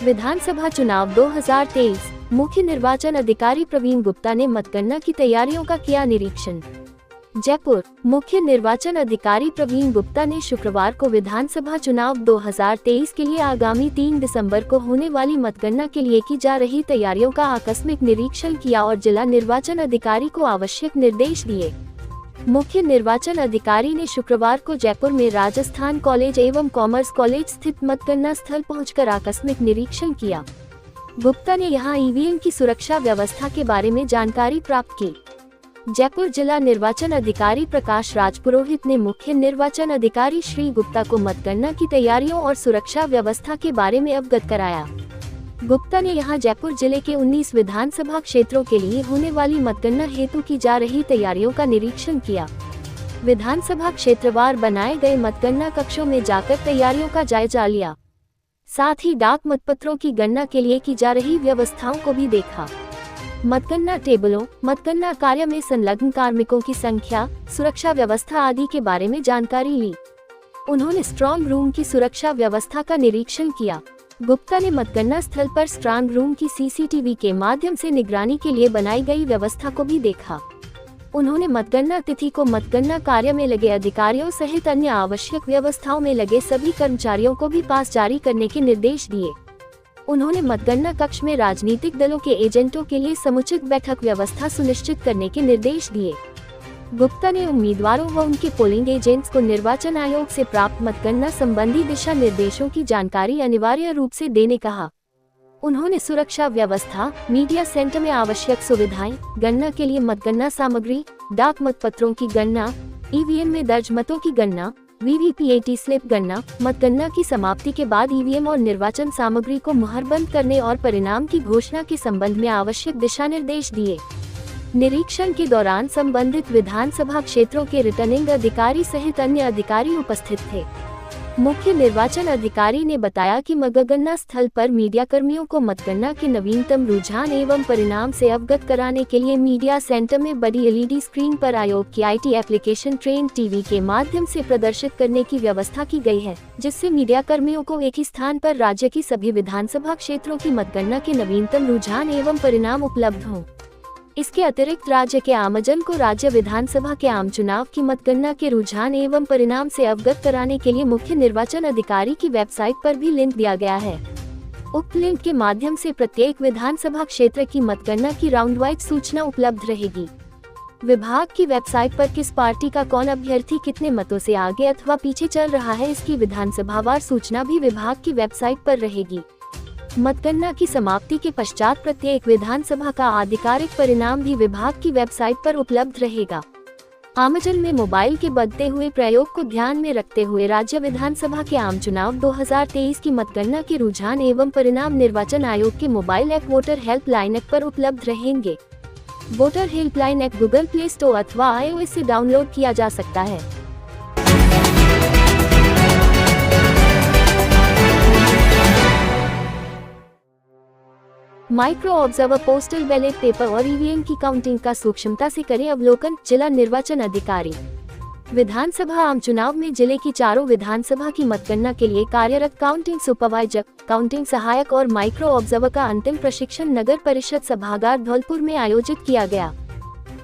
विधानसभा चुनाव 2023, मुख्य निर्वाचन अधिकारी प्रवीण गुप्ता ने मतगणना की तैयारियों का किया निरीक्षण। जयपुर, मुख्य निर्वाचन अधिकारी प्रवीण गुप्ता ने शुक्रवार को विधानसभा चुनाव 2023 के लिए आगामी 3 दिसंबर को होने वाली मतगणना के लिए की जा रही तैयारियों का आकस्मिक निरीक्षण किया और जिला निर्वाचन अधिकारी को आवश्यक निर्देश दिए। मुख्य निर्वाचन अधिकारी ने शुक्रवार को जयपुर में राजस्थान कॉलेज एवं कॉमर्स कॉलेज स्थित मतगणना स्थल पहुंचकर आकस्मिक निरीक्षण किया। गुप्ता ने यहां ईवीएम की सुरक्षा व्यवस्था के बारे में जानकारी प्राप्त की। जयपुर जिला निर्वाचन अधिकारी प्रकाश राज पुरोहित ने मुख्य निर्वाचन अधिकारी श्री गुप्ता को मतगणना की तैयारियों और सुरक्षा व्यवस्था के बारे में अवगत कराया। गुप्ता ने यहां जयपुर जिले के 19 विधानसभा क्षेत्रों के लिए होने वाली मतगणना हेतु की जा रही तैयारियों का निरीक्षण किया। विधानसभा क्षेत्रवार बनाए गए मतगणना कक्षों में जाकर तैयारियों का जायजा लिया। साथ ही डाक मतपत्रों की गणना के लिए की जा रही व्यवस्थाओं को भी देखा। मतगणना टेबलों, मतगणना कार्य में संलग्न कार्मिकों की संख्या, सुरक्षा व्यवस्था आदि के बारे में जानकारी ली। उन्होंने स्ट्रांग रूम की सुरक्षा व्यवस्था का निरीक्षण किया। गुप्ता ने मतगणना स्थल पर स्ट्रांग रूम की सीसीटीवी के माध्यम से निगरानी के लिए बनाई गई व्यवस्था को भी देखा। उन्होंने मतगणना तिथि को मतगणना कार्य में लगे अधिकारियों सहित अन्य आवश्यक व्यवस्थाओं में लगे सभी कर्मचारियों को भी पास जारी करने के निर्देश दिए। उन्होंने मतगणना कक्ष में राजनीतिक दलों के एजेंटों के लिए समुचित बैठक व्यवस्था सुनिश्चित करने के निर्देश दिए। गुप्ता ने उम्मीदवारों व उनके पोलिंग एजेंट्स को निर्वाचन आयोग से प्राप्त मतगणना संबंधी दिशा निर्देशों की जानकारी अनिवार्य रूप से देने कहा। उन्होंने सुरक्षा व्यवस्था, मीडिया सेंटर में आवश्यक सुविधाएं, गणना के लिए मतगणना सामग्री, डाक मतपत्रों की गणना, ईवीएम में दर्ज मतों की गणना, वीवीपीएटी स्लिप गणना, मतगणना की समाप्ति के बाद ईवीएम और निर्वाचन सामग्री को मुहरबंद करने और परिणाम की घोषणा के संबंध में आवश्यक दिशा निर्देश दिए। निरीक्षण के दौरान संबंधित विधानसभा क्षेत्रों के रिटर्निंग अधिकारी सहित अन्य अधिकारी उपस्थित थे। मुख्य निर्वाचन अधिकारी ने बताया कि मतगणना स्थल पर मीडिया कर्मियों को मतगणना के नवीनतम रुझान एवं परिणाम से अवगत कराने के लिए मीडिया सेंटर में बड़ी एलईडी स्क्रीन पर आयोग की आईटी एप्लीकेशन ट्रेन टीवी के माध्यम से प्रदर्शित करने की व्यवस्था की गई है, जिससे मीडिया कर्मियों को एक ही स्थान पर राज्य की सभी विधानसभा क्षेत्रों की मतगणना के नवीनतम रुझान एवं परिणाम उपलब्ध हों। इसके अतिरिक्त राज्य के आमजन को राज्य विधानसभा के आम चुनाव की मतगणना के रुझान एवं परिणाम से अवगत कराने के लिए मुख्य निर्वाचन अधिकारी की वेबसाइट पर भी लिंक दिया गया है। उक्त लिंक के माध्यम से प्रत्येक विधानसभा क्षेत्र की मतगणना की राउंड वाइज सूचना उपलब्ध रहेगी। विभाग की वेबसाइट पर किस पार्टी का कौन अभ्यर्थी कितने मतों से आगे अथवा पीछे चल रहा है, इसकी विधानसभावार सूचना भी विभाग की वेबसाइट पर रहेगी। मतगणना की समाप्ति के पश्चात प्रत्येक विधानसभा का आधिकारिक परिणाम भी विभाग की वेबसाइट पर उपलब्ध रहेगा। आमजन में मोबाइल के बढ़ते हुए प्रयोग को ध्यान में रखते हुए राज्य विधानसभा के आम चुनाव 2023 की मतगणना के रुझान एवं परिणाम निर्वाचन आयोग के mobile app voter helpline app पर उपलब्ध रहेंगे। Voter helpline app Google play store अथवा iOS से डाउनलोड किया जा सकता है। Micro observer postal ballot paper और ईवीएम की काउंटिंग का सूक्ष्मता से करे अवलोकन, जिला निर्वाचन अधिकारी। विधानसभा आम चुनाव में जिले की चारों विधानसभा की मतगणना के लिए कार्यरत काउंटिंग सुपरवाइजर, काउंटिंग सहायक और माइक्रो ऑब्जर्वर का अंतिम प्रशिक्षण नगर परिषद सभागार धौलपुर में आयोजित किया गया।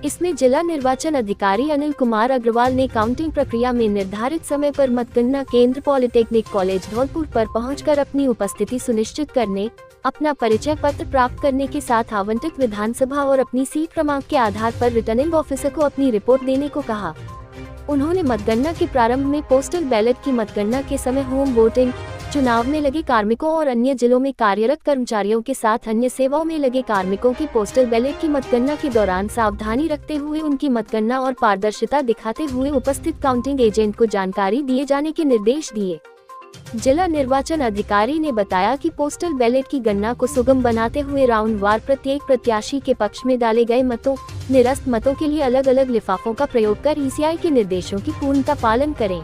इसमें जिला निर्वाचन अधिकारी अनिल कुमार अग्रवाल ने काउंटिंग प्रक्रिया में निर्धारित समय पर मतगणना केंद्र पॉलिटेक्निक कॉलेज धौलपुर पर पहुंचकर अपनी उपस्थिति सुनिश्चित करने, अपना परिचय पत्र प्राप्त करने के साथ आवंटित विधानसभा और अपनी सीट क्रमांक के आधार पर रिटर्निंग ऑफिसर को अपनी रिपोर्ट देने को कहा। उन्होंने मतगणना के प्रारंभ में पोस्टल बैलेट की मतगणना के समय होम वोटिंग, चुनाव में लगे कार्मिकों और अन्य जिलों में कार्यरत कर्मचारियों के साथ अन्य सेवाओं में लगे कार्मिकों की पोस्टल बैलेट की मतगणना के दौरान सावधानी रखते हुए उनकी मतगणना और पारदर्शिता दिखाते हुए उपस्थित काउंटिंग एजेंट को जानकारी दिए जाने के निर्देश दिए। जिला निर्वाचन अधिकारी ने बताया कि पोस्टल बैलेट की गणना को सुगम बनाते हुए राउंड वार प्रत्येक प्रत्याशी के पक्ष में डाले गए मतों, निरस्त मतों के लिए अलग अलग लिफाफों का प्रयोग कर ईसीआई के निर्देशों की पूर्णतः पालन करें।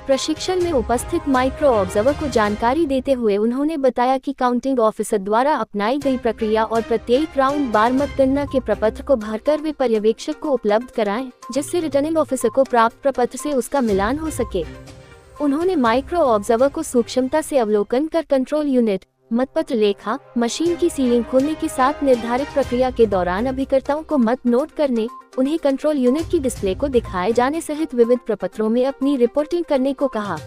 प्रशिक्षण में उपस्थित माइक्रो ऑब्जर्वर को जानकारी देते हुए उन्होंने बताया कि काउंटिंग ऑफिसर द्वारा अपनाई गई प्रक्रिया और प्रत्येक राउंड बार मतगणना के प्रपत्र को भरकर वे पर्यवेक्षक को उपलब्ध कराएं, जिससे रिटर्निंग ऑफिसर को प्राप्त प्रपत्र से उसका मिलान हो सके। उन्होंने माइक्रो ऑब्जर्वर को सूक्ष्मता से अवलोकन कर कंट्रोल यूनिट, मतपत्र लेखा मशीन की सीलिंग खोलने के साथ निर्धारित प्रक्रिया के दौरान अभिकर्ताओं को मत नोट करने, उन्हें कंट्रोल यूनिट की डिस्प्ले को दिखाए जाने सहित विविध प्रपत्रों में अपनी रिपोर्टिंग करने को कहा।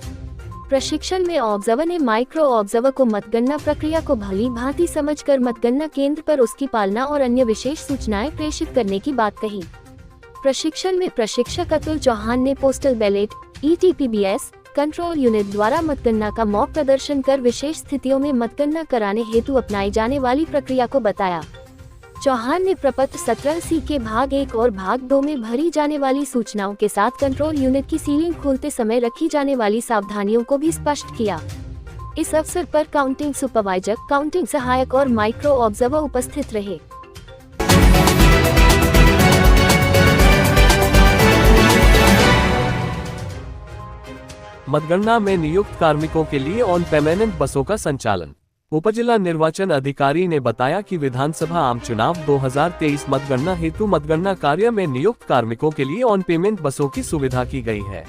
प्रशिक्षण में ऑब्जर्वर ने माइक्रो ऑब्जर्वर को मतगणना प्रक्रिया को भली भांति समझकर मतगणना केंद्र पर उसकी पालना और अन्य विशेष सूचनाएं प्रेषित करने की बात कही। प्रशिक्षण में प्रशिक्षक अतुल चौहान ने postal ballot ETPBS control unit द्वारा मतगणना का मॉक प्रदर्शन कर विशेष स्थितियों में मतगणना कराने हेतु अपनाई जाने वाली प्रक्रिया को बताया। चौहान ने प्रपत्र 17C के भाग 1 और भाग 2 में भरी जाने वाली सूचनाओं के साथ कंट्रोल यूनिट की सीलिंग खोलते समय रखी जाने वाली सावधानियों को भी स्पष्ट किया। इस अवसर पर काउंटिंग सुपरवाइजर, काउंटिंग सहायक और माइक्रो ऑब्जर्वर उपस्थित रहे। मतगणना में नियुक्त कार्मिकों के लिए ऑन पेमेंट बसों का संचालन। उपजिला निर्वाचन अधिकारी ने बताया कि विधानसभा आम चुनाव 2023 मतगणना हेतु मतगणना कार्य में नियुक्त कार्मिकों के लिए ऑन पेमेंट बसों की सुविधा की गई है।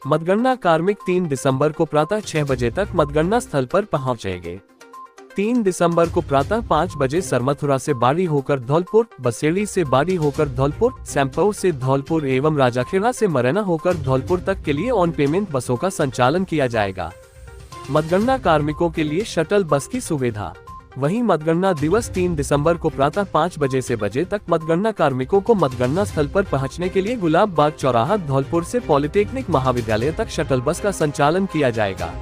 मतगणना कार्मिक 3 दिसंबर को प्रातः 6 बजे तक मतगणना स्थल पर पहुंचेंगे। 3 दिसंबर को प्रातः 5 बजे सरमथुरा से बाड़ी होकर धौलपुर, बसेड़ी से बाड़ी होकर धौलपुर, सैंपौ से धौलपुर एवं राजाखेड़ा से मरैना होकर धौलपुर तक के लिए ऑन पेमेंट बसों का संचालन किया जाएगा। मतगणना कार्मिकों के लिए शटल बस की सुविधा। वहीं मतगणना दिवस 3 दिसंबर को प्रातः 5 बजे तक मतगणना कार्मिकों को मतगणना स्थल पर पहुंचने के लिए गुलाब बाग चौराहा धौलपुर से पॉलिटेक्निक महाविद्यालय तक शटल बस का संचालन किया जाएगा।